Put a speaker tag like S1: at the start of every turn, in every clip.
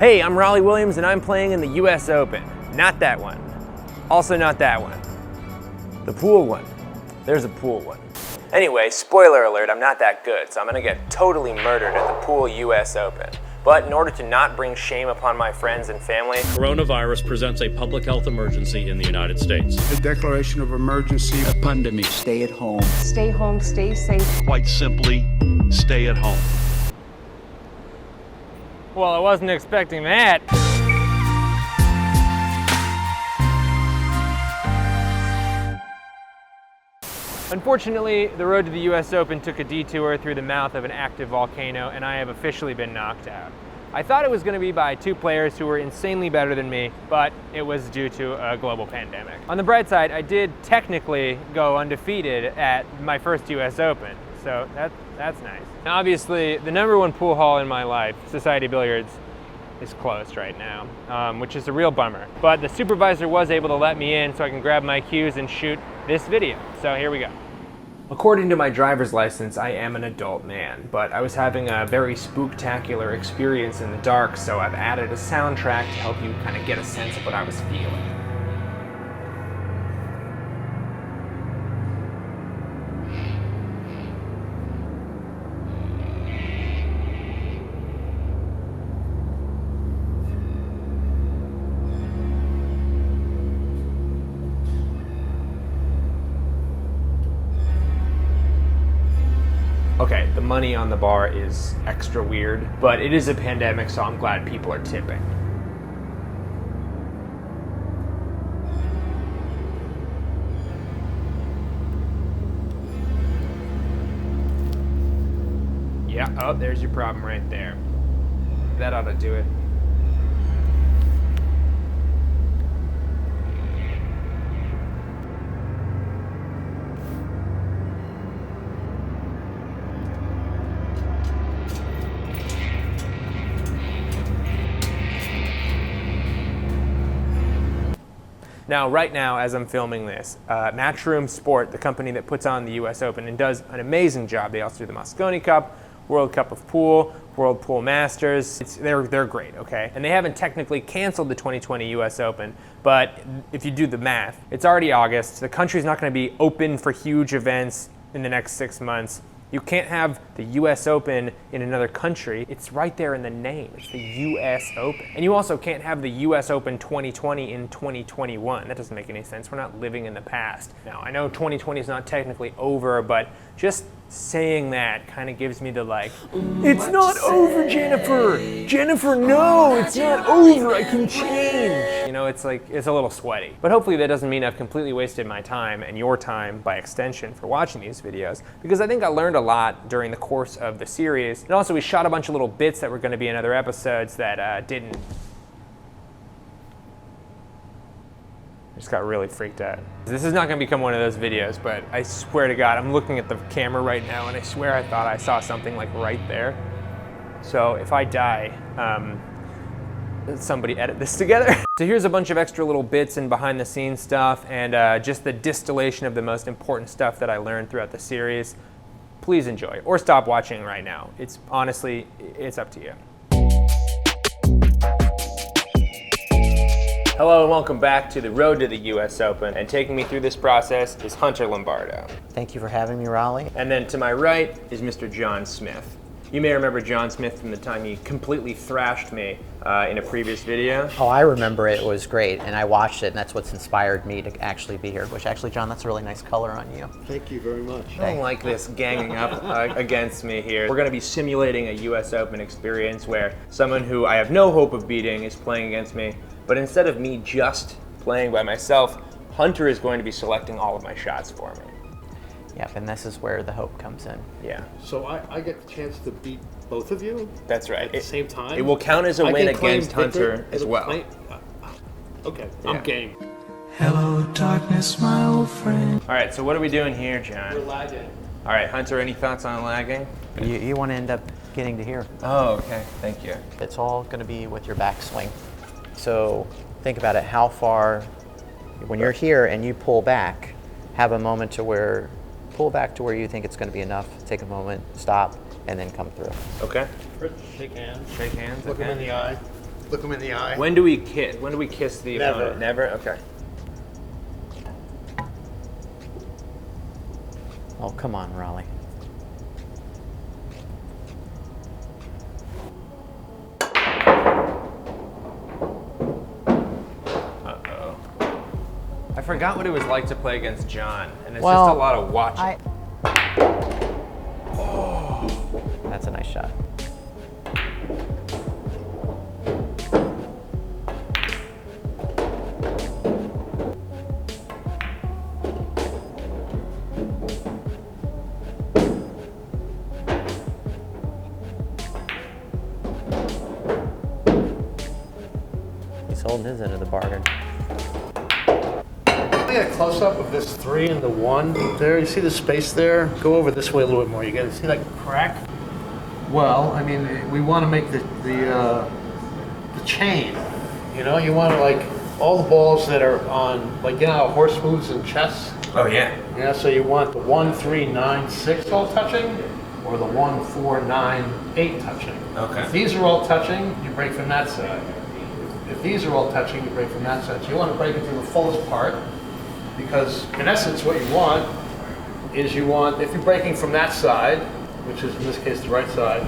S1: Hey, I'm Rollie Williams and I'm playing in the US Open. Not that one. Also not that one. The pool one. There's a pool one. Anyway, spoiler alert, I'm not that good, so I'm gonna get totally murdered at the pool US Open. But in order to not bring shame upon my friends and family,
S2: coronavirus presents a public health emergency in the United States.
S3: The declaration of emergency.
S4: A pandemic. Stay at home.
S5: Stay home, stay safe.
S2: Quite simply, stay at home.
S1: well, I wasn't expecting that. Unfortunately, the road to the US Open took a detour through the mouth of an active volcano, and I have officially been knocked out. I thought it was going to be by two players who were insanely better than me, but it was due to a global pandemic. On the bright side, I did technically go undefeated at my first US Open, so that's nice. Now, obviously, the #1 pool hall in my life, Society Billiards, is closed right now, which is a real bummer. But the supervisor was able to let me in so I can grab my cues and shoot this video. So here we go. According to my driver's license, I am an adult man, but I was having a very spooktacular experience in the dark, so I've added a soundtrack to help you kind of get a sense of what I was feeling. Okay, the money on the bar is extra weird, but it is a pandemic, so I'm glad people are tipping. Yeah, oh, there's your problem right there. That ought to do it. Now, right now, as I'm filming this, Matchroom Sport, the company that puts on the US Open and does an amazing job. They also do the Mosconi Cup, World Cup of Pool, World Pool Masters. They're great, okay? And they haven't technically canceled the 2020 US Open, but if you do the math, it's already August. The country's not gonna be open for huge events in the next 6 months. You can't have the US Open in another country. It's right there in the name. It's the US Open. And you also can't have the US Open 2020 in 2021. That doesn't make any sense. We're not living in the past. Now, I know 2020 is not technically over, but just saying that kind of gives me the like, it's not over, Jennifer! Jennifer, no, it's not over, I can change! You know, it's like, it's a little sweaty. But hopefully that doesn't mean I've completely wasted my time and your time by extension for watching these videos, because I think I learned a lot during the course of the series. And also we shot a bunch of little bits that were gonna be in other episodes that didn't. Just got really freaked out. This is not gonna become one of those videos, but I swear to God, I'm looking at the camera right now and I swear I thought I saw something like right there. So if I die, somebody edit this together. So here's a bunch of extra little bits and behind the scenes stuff and just the distillation of the most important stuff that I learned throughout the series. Please enjoy, or stop watching right now. It's honestly, it's up to you. Hello and welcome back to the road to the US Open, and taking me through this process is Hunter Lombardo.
S4: Thank you for having me, Rollie.
S1: And then to my right is Mr. John Smith. You may remember John Smith from the time he completely thrashed me in a previous video.
S4: Oh, I remember it. It was great, and I watched it, and that's what's inspired me to actually be here. Which actually, John, that's a really nice color on you.
S3: Thank you very much.
S1: I don't like this ganging up against me here. We're gonna be simulating a US Open experience where someone who I have no hope of beating is playing against me, but instead of me just playing by myself, Hunter is going to be selecting all of my shots for me.
S4: Yep, and this is where the hope comes in.
S1: Yeah.
S3: So I get the chance to beat both of you?
S1: That's right.
S3: At the same time?
S1: It will count as a
S3: I
S1: win
S3: can claim
S1: against Hunter as well.
S3: Okay,
S1: Yeah.
S3: I'm game.
S6: Hello, darkness, my old friend.
S1: All right, so what are we doing here, John?
S3: We're lagging.
S1: All right, Hunter, any thoughts on lagging?
S4: You want to end up getting to here.
S1: Oh, okay, thank you.
S4: It's all going to be with your backswing. So think about it. How far, when you're here and you pull back, have a moment to where, pull back to where you think it's going to be enough. Take a moment, stop, and then come through.
S1: Okay.
S3: First, shake hands.
S1: Shake hands,
S3: Look
S1: okay.
S3: him in the eye. Look them in the eye.
S1: When do we kiss? When do we kiss the
S3: Never.
S1: opponent? Never? Okay.
S4: Oh, come on, Rollie.
S1: Uh-oh. I forgot what it was like to play against John, and it's
S4: Well,
S1: just a lot of watching.
S4: That's a nice shot. He's holding his end of the bargain.
S3: Get a close-up of this 3 and the 1 there. You see the space there? Go over this way a little bit more. You get to see that crack? Well, I mean, we want to make the chain. You know, you want to like all the balls that are on, like, you know how a horse moves in chess?
S1: Oh, yeah.
S3: Yeah, so you want the 1, 3, 9, 6 all touching, or the 1, 4, 9, 8 touching.
S1: Okay.
S3: If these are all touching, you break from that side. If these are all touching, you break from that side. So you want to break it to the fullest part, because in essence what you want is if you're breaking from that side, which is in this case the right side,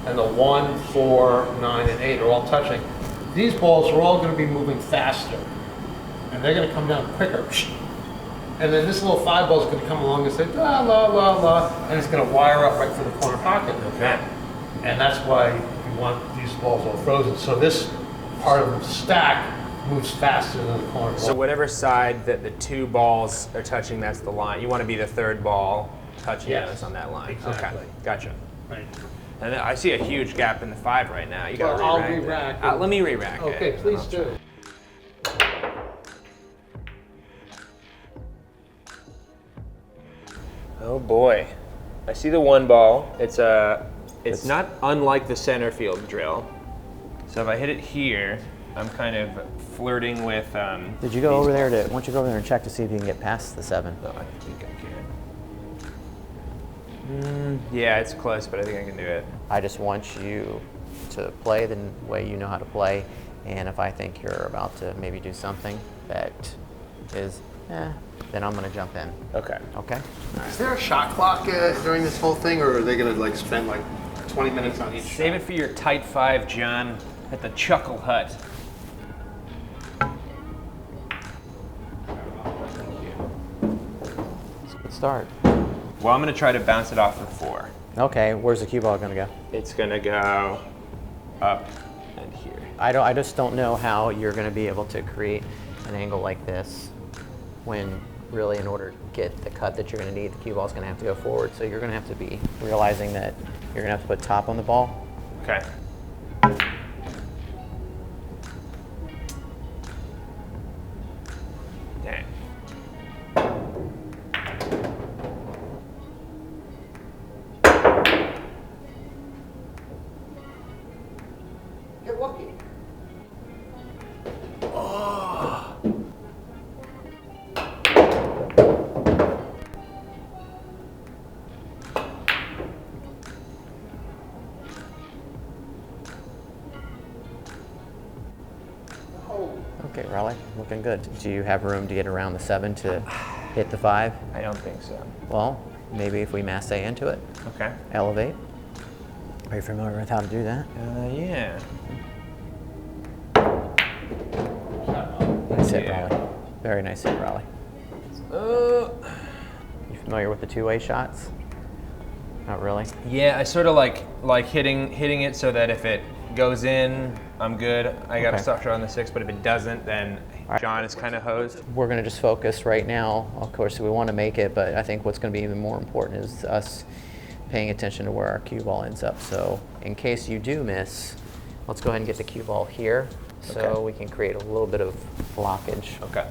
S3: and the 1, 4, 9, and 8 are all touching, these balls are all going to be moving faster, and they're going to come down quicker. And then this little 5 ball is going to come along and say, la, la, la, la, and it's going to wire up right for the corner pocket.
S1: Okay.
S3: And that's why you want these balls all frozen. So this part of the stack moves faster than the corner ball.
S1: So whatever side that the 2 balls are touching, that's the line. You want to be the 3rd ball touching
S3: Yes,
S1: those on that line.
S3: exactly.
S1: Okay, gotcha.
S3: Right.
S1: And then I see a huge gap in the 5 right now. You got to
S3: Well, I'll
S1: re-rack
S3: re-rack
S1: that.
S3: it.
S1: Let me re-rack it.
S3: Okay, please
S1: I'll
S3: do.
S1: Oh boy. I see the 1 ball. It's not unlike the center field drill. So if I hit it here, I'm kind of flirting with
S4: Did you go over there why don't you go over there and check to see if you can get past the 7?
S1: No, I think I can. Yeah, it's close, but I think I can do it.
S4: I just want you to play the way you know how to play, and if I think you're about to maybe do something that is, then I'm gonna jump in.
S1: Okay.
S4: Okay?
S3: Is there a shot clock during this whole thing, or are they going to like spend like 20 minutes on each
S1: Save it for your tight 5, John, at the Chuckle Hut.
S4: It's a good start.
S1: Well, I'm going to try to bounce it off the 4.
S4: Okay, where's the cue ball gonna go?
S1: It's going to go up and here.
S4: I just don't know how you're gonna be able to create an angle like this when really in order to get the cut that you're gonna need, the cue ball's gonna have to go forward. So you're gonna have to be realizing that you're gonna have to put top on the ball.
S1: Okay. Dang.
S3: Get lucky.
S4: Okay, Rollie, looking good. Do you have room to get around the 7 to hit the 5?
S1: I don't think so.
S4: Well, maybe if we masse into it,
S1: Okay.
S4: elevate. Are you familiar with how to do that?
S1: Yeah.
S4: Nice hit,
S1: Yeah.
S4: Rollie. Very nice hit, Rollie.
S1: Uh,
S4: You familiar with the two-way shots? Not really.
S1: yeah, I sort of like hitting it so that if it goes in, I'm good. I got to
S4: Okay.
S1: stop short on the 6, but if it doesn't, then
S4: right.
S1: John is kind of hosed.
S4: We're going to just focus right now. Of course, we want to make it, but I think what's going to be even more important is us paying attention to where our cue ball ends up. So in case you do miss, let's go ahead and get the cue ball here so
S1: Okay.
S4: we can create a little bit of blockage.
S1: Okay.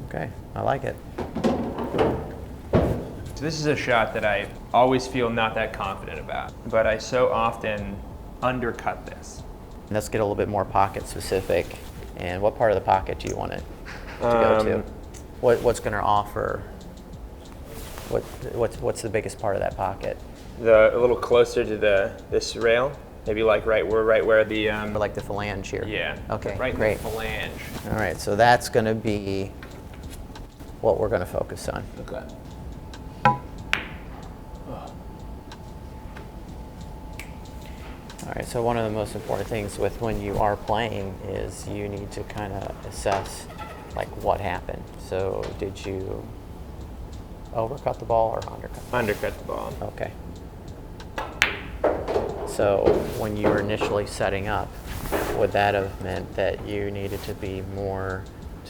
S4: Okay, I like it.
S1: So this is a shot that I always feel not that confident about, but I so often undercut this.
S4: Let's get a little bit more pocket specific. And what part of the pocket do you want it to go to? What's going to offer? What's the biggest part of that pocket?
S1: a little closer to this rail. Maybe like right where the
S4: Or like the phalange here.
S1: yeah.
S4: Okay,
S1: Right
S4: great.
S1: in the phalange.
S4: All right, so that's going to be what we're going to focus on.
S1: Okay.
S4: All right, so one of the most important things with when you are playing is you need to kind of assess like what happened. So did you overcut the ball or undercut?
S1: Undercut the ball.
S4: Okay. So when you were initially setting up, would that have meant that you needed to be more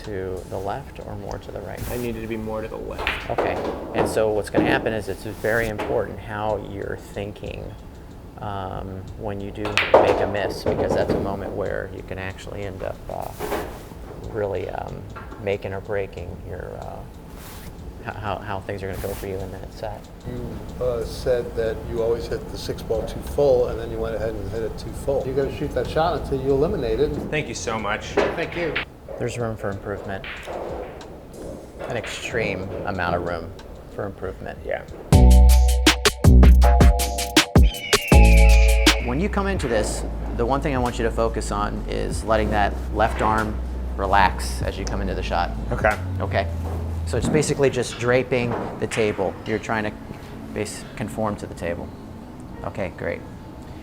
S4: to the left or more to the right?
S1: I needed to be more to the left.
S4: Okay. And so what's going to happen is it's very important how you're thinking when you do make a miss, because that's a moment where you can actually end up really making or breaking your how things are going to go for you in that set.
S3: You said that you always hit the 6-ball too full, and then you went ahead and hit it too full. You're going to shoot that shot until you eliminate it.
S1: Thank you so much.
S3: Thank you.
S4: There's room for improvement. An extreme amount of room for improvement.
S1: Yeah.
S4: When you come into this, the one thing I want you to focus on is letting that left arm relax as you come into the shot.
S1: Okay.
S4: Okay? So it's basically just draping the table. You're trying to conform to the table. Okay, great.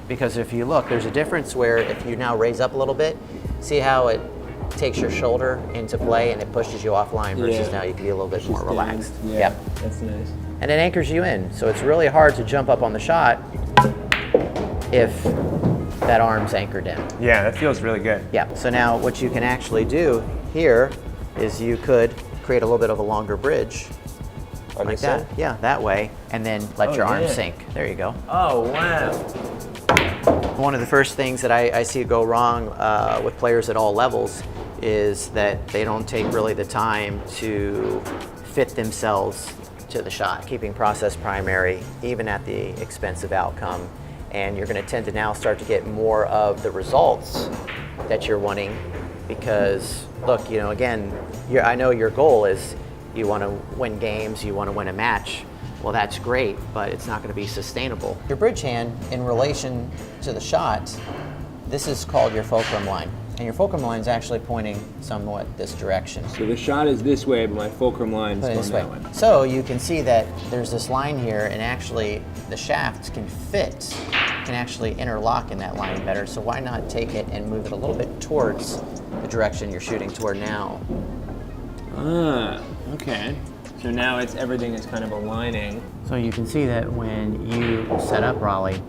S4: Because if you look, there's a difference where if you now raise up a little bit, see how it takes your shoulder into play and it pushes you offline versus now you can be a little bit more relaxed.
S1: Yeah,
S4: Yep.
S1: that's nice.
S4: And it anchors you in. So it's really hard to jump up on the shot if that arm's anchored in.
S1: Yeah, that feels really good.
S4: Yeah, so now what you can actually do here is you could create a little bit of a longer bridge
S1: On
S4: like
S1: this
S4: that.
S1: side?
S4: Yeah, that way, and then let your arm
S1: yeah.
S4: sink. There you go.
S1: Oh, wow.
S4: One of the first things that I see go wrong with players at all levels is that they don't take really the time to fit themselves to the shot, keeping process primary, even at the expense of outcome. And you're going to tend to now start to get more of the results that you're wanting because, look, you know, again, I know your goal is you want to win games, you want to win a match. Well, that's great, but it's not going to be sustainable. Your bridge hand, in relation to the shot, this is called your fulcrum line. And your fulcrum line is actually pointing somewhat this direction.
S1: So the shot is this way, but my fulcrum line is
S4: Put it
S1: going
S4: this way.
S1: that way.
S4: So you can see that there's this line here, and actually the shafts can actually interlock in that line better. So why not take it and move it a little bit towards the direction you're shooting toward now?
S1: Ah, okay. So now everything is kind of aligning.
S4: So you can see that when you set up Rollie,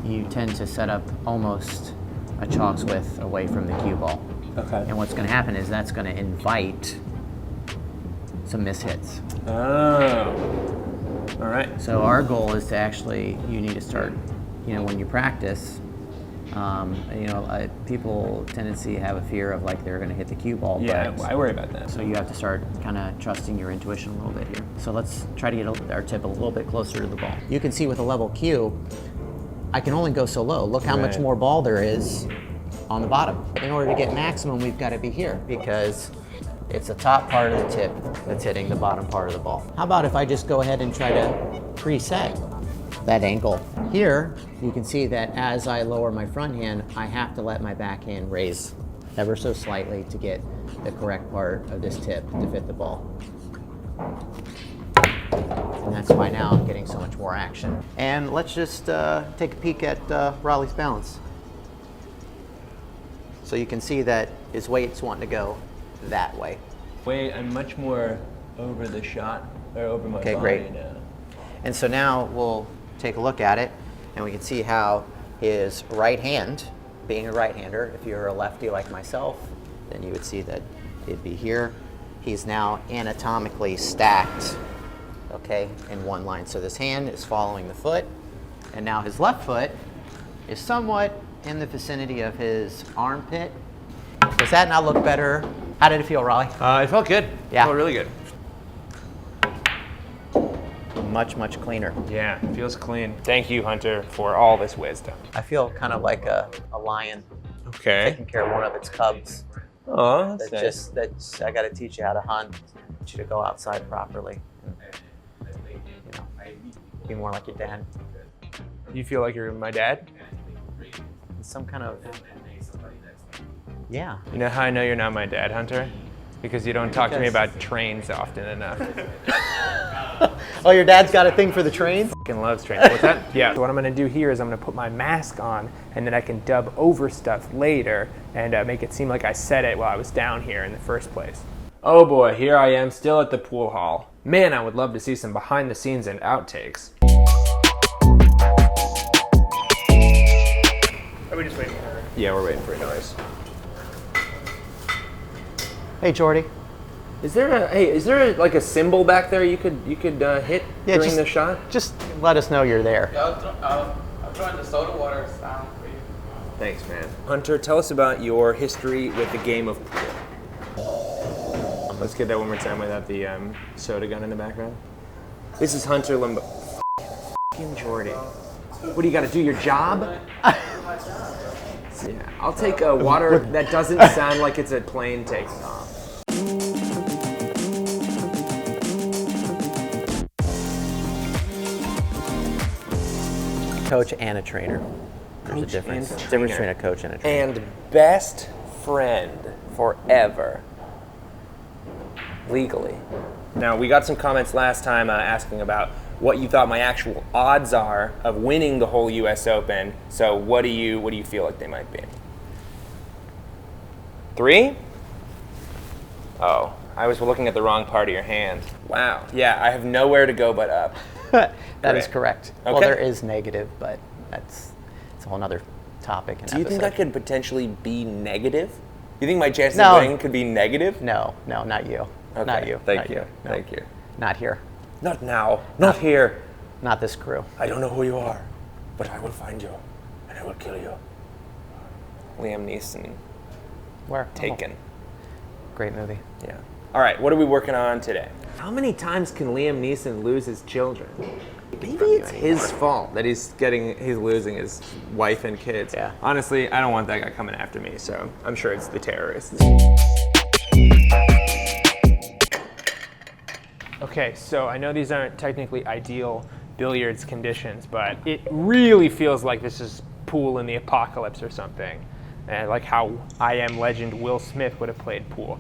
S4: you tend to set up almost a chalk's width away from the cue ball.
S1: Okay.
S4: And what's going to happen is that's going to invite some mishits.
S1: Oh. All right.
S4: So our goal is to actually, you need to start, you know, when you practice, people tendency have a fear of like they're going to hit the cue ball.
S1: Yeah,
S4: but
S1: I worry about that.
S4: so you have to start kind of trusting your intuition a little bit here. So let's try to get our tip a little bit closer to the ball. You can see with a level cue, I can only go so low. Look how much
S1: Right.
S4: more ball there is on the bottom. In order to get maximum, we've got to be here because it's the top part of the tip that's hitting the bottom part of the ball. How about if I just go ahead and try to preset that angle? Here, you can see that as I lower my front hand, I have to let my backhand raise ever so slightly to get the correct part of this tip to fit the ball. And that's why now I'm getting so much more action. And let's just take a peek at Rollie's balance. So you can see that his weight's wanting to go that way.
S1: Wait, I'm much more over the shot, or over my
S4: Okay,
S1: body
S4: great.
S1: now.
S4: And so now we'll take a look at it, and we can see how his right hand, being a right-hander, if you're a lefty like myself, then you would see that it'd be here. He's now anatomically stacked, okay, in one line. So this hand is following the foot, and now his left foot is somewhat in the vicinity of his armpit. Does that not look better? How did it feel, Rollie?
S1: It felt good.
S4: Yeah.
S1: It felt really good.
S4: Much, much cleaner.
S1: Yeah, it feels clean. Thank you, Hunter, for all this wisdom.
S4: I feel kind of like a lion
S1: Okay.
S4: taking care of one of its cubs.
S1: Oh, that's nice.
S4: I got to teach you how to hunt. I want you to go outside properly. And, be more like your dad.
S1: You feel like you're my dad?
S4: Some kind of, yeah.
S1: You know how I know you're not my dad, Hunter? Because you don't talk to me about trains often enough.
S4: Oh, your dad's got a thing for the trains?
S1: Fucking loves trains. What's that? Yeah. So what I'm gonna do here is I'm gonna put my mask on, and then I can dub over stuff later and make it seem like I said it while I was down here in the first place. Oh boy, here I am still at the pool hall. Man, I would love to see some behind the scenes and outtakes. Are we just waiting for her? Yeah, we're waiting for a noise.
S4: Hey, Jordy.
S1: Is there like a symbol back there you could hit during the shot?
S4: Just let us know you're there.
S5: I'll throw in the soda water sound for you.
S1: Thanks, man. Hunter, tell us about your history with the game of pool. Let's get that one more time without the soda gun in the background. This is Hunter Limbo. F***ing Jordy. What do you got to do? Your job? Yeah, I'll take a water that doesn't sound like it's a plane taking off.
S4: Coach and a trainer. There's a difference. Difference between a coach and a trainer.
S1: And best friend forever. Legally. Now, we got some comments last time asking about what you thought my actual odds are of winning the whole U.S. Open. So what do you feel like they might be? 3? Oh, I was looking at the wrong part of your hand. Wow. Yeah, I have nowhere to go but up.
S4: That is correct.
S1: Okay.
S4: Well, there is negative, but it's a whole nother topic.
S1: Do you think I could potentially be negative? You think my chances
S4: No.
S1: of winning could be negative?
S4: No, not you.
S1: Okay.
S4: Not you.
S1: Thank
S4: Not
S1: you.
S4: No.
S1: Thank you.
S4: Not here.
S1: Not now. Not here.
S4: Not this crew.
S1: I don't know who you are, but I will find you, and I will kill you. Liam Neeson,
S4: Where?
S1: Taken.
S4: Oh, great movie.
S1: Yeah. All right, what are we working on today? How many times can Liam Neeson lose his children? Maybe it's his fault that he's losing his wife and kids.
S4: Yeah.
S1: Honestly, I don't want that guy coming after me, so I'm sure it's the terrorists. Okay, so I know these aren't technically ideal billiards conditions, but it really feels like this is pool in the apocalypse or something. And like how I Am legend Will Smith would have played pool.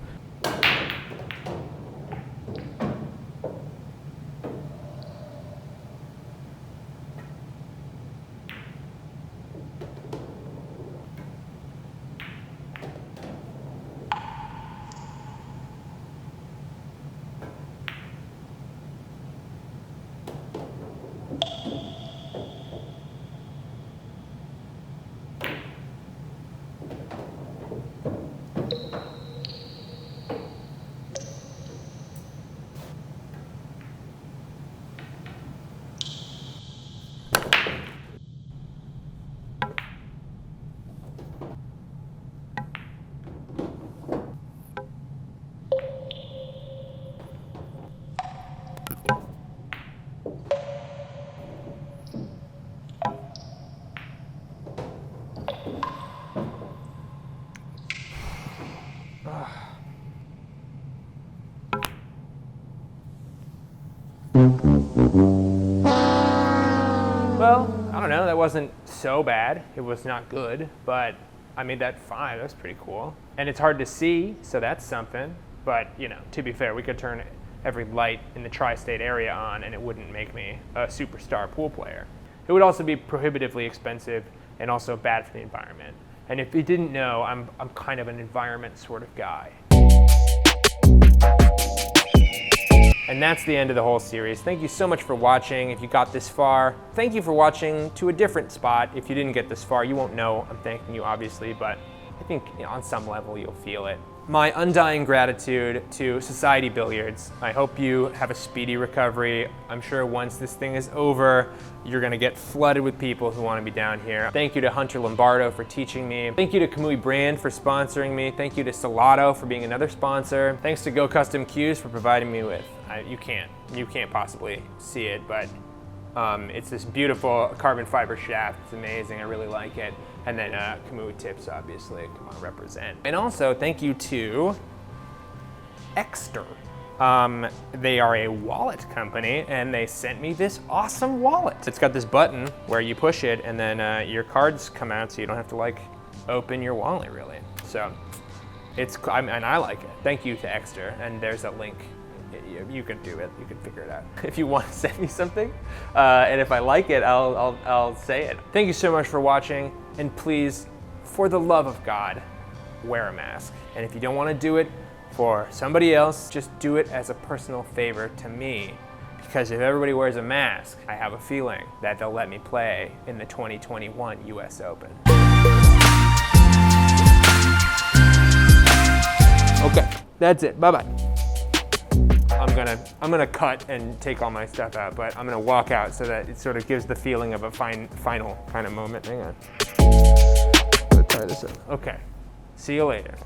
S1: Well, I don't know, that wasn't so bad. It was not good, but I made that 5, that was pretty cool. And it's hard to see, so that's something. But, you know, to be fair, we could turn every light in the tri-state area on and it wouldn't make me a superstar pool player. It would also be prohibitively expensive and also bad for the environment. And if you didn't know, I'm kind of an environment sort of guy. And that's the end of the whole series. Thank you so much for watching. If you got this far, thank you for watching to a different spot. If you didn't get this far, you won't know I'm thanking you, obviously, but I think on some level you'll feel it. My undying gratitude to Society Billiards. I hope you have a speedy recovery. I'm sure once this thing is over, you're gonna get flooded with people who wanna be down here. Thank you to Hunter Lombardo for teaching me. Thank you to Kamui Brand for sponsoring me. Thank you to Salato for being another sponsor. Thanks to Go Custom Cues for providing me with, you can't possibly see it, but it's this beautiful carbon fiber shaft. It's amazing, I really like it. And then Kamui Tips, obviously, come on, represent. And also, thank you to Exter They are a wallet company, and they sent me this awesome wallet. It's got this button where you push it, and then your cards come out, so you don't have to like open your wallet really. So and I like it. Thank you to Extra, and there's a link. You can do it. You can figure it out. If you want to send me something, and if I like it, I'll say it. Thank you so much for watching, and please, for the love of God, wear a mask. And if you don't want to do it for somebody else, just do it as a personal favor to me. Because if everybody wears a mask, I have a feeling that they'll let me play in the 2021 US Open. Okay, that's it. Bye-bye. I'm gonna cut and take all my stuff out, but I'm gonna walk out so that it sort of gives the feeling of a final kind of moment. Hang on. Let's try this out. Okay. See you later.